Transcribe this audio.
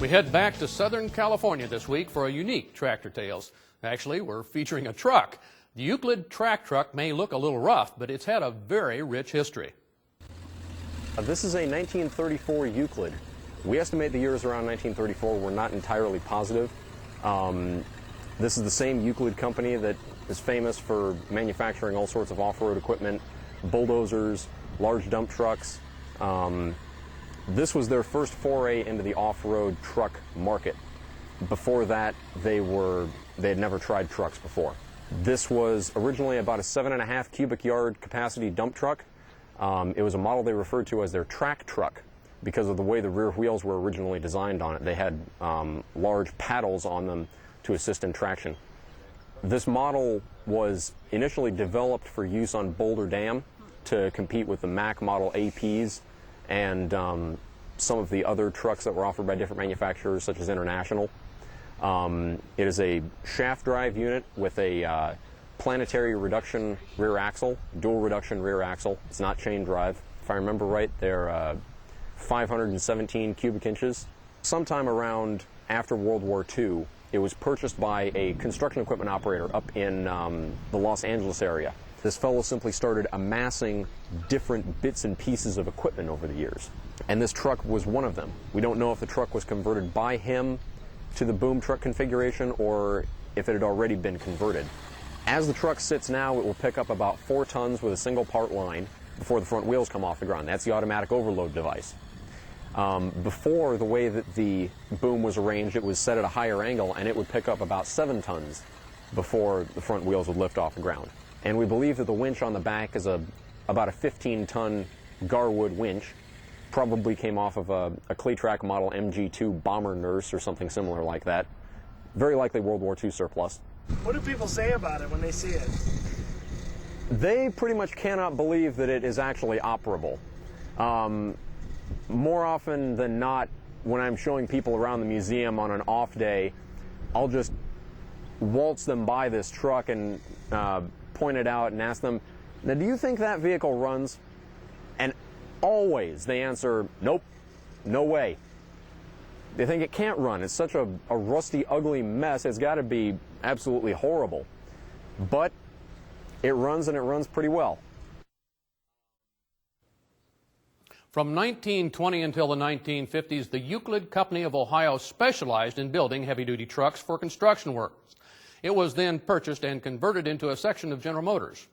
We head back to Southern California this week for a unique Tractor Tales. Actually, we're featuring a truck. The Euclid track truck may look a little rough, but it's had a very rich history. This is a 1934 Euclid. We estimate the years around 1934. We're not entirely positive. This is the same Euclid company that is famous for manufacturing all sorts of off-road equipment, bulldozers, large dump trucks. This was their first foray into the off-road truck market. Before that, they had never tried trucks before. This was originally about a 7.5 cubic yard capacity dump truck. It was a model they referred to as their track truck because of the way the rear wheels were originally designed on it. They had large paddles on them to assist in traction. This model was initially developed for use on Boulder Dam to compete with the Mack model APs and some of the other trucks that were offered by different manufacturers, such as International. It is a shaft drive unit with a planetary reduction rear axle, dual reduction rear axle. It's not chain drive. If I remember right, they're 517 cubic inches. Sometime around after World War II, it was purchased by a construction equipment operator up in the Los Angeles area. This fellow simply started amassing different bits and pieces of equipment over the years. And this truck was one of them. We don't know if the truck was converted by him to the boom truck configuration or if it had already been converted. As the truck sits now, it will pick up about 4 tons with a single part line before the front wheels come off the ground. That's the automatic overload device. Before, the way that the boom was arranged, it was set at a higher angle and it would pick up about 7 tons before the front wheels would lift off the ground. And we believe that the winch on the back is about a 15-ton Garwood winch. Probably came off of a Claytrack model MG2 Bomber Nurse or something similar like that. Very likely World War II surplus. What do people say about it when they see it? They pretty much cannot believe that it is actually operable. More often than not, when I'm showing people around the museum on an off day, I'll just waltz them by this truck and point it out and ask them, now do you think that vehicle runs? And always they answer, nope, no way. They think it can't run. It's such a rusty, ugly mess. It's got to be absolutely horrible. But it runs, and it runs pretty well. From 1920 until the 1950s, the Euclid Company of Ohio specialized in building heavy-duty trucks for construction work. It was then purchased and converted into a section of General Motors.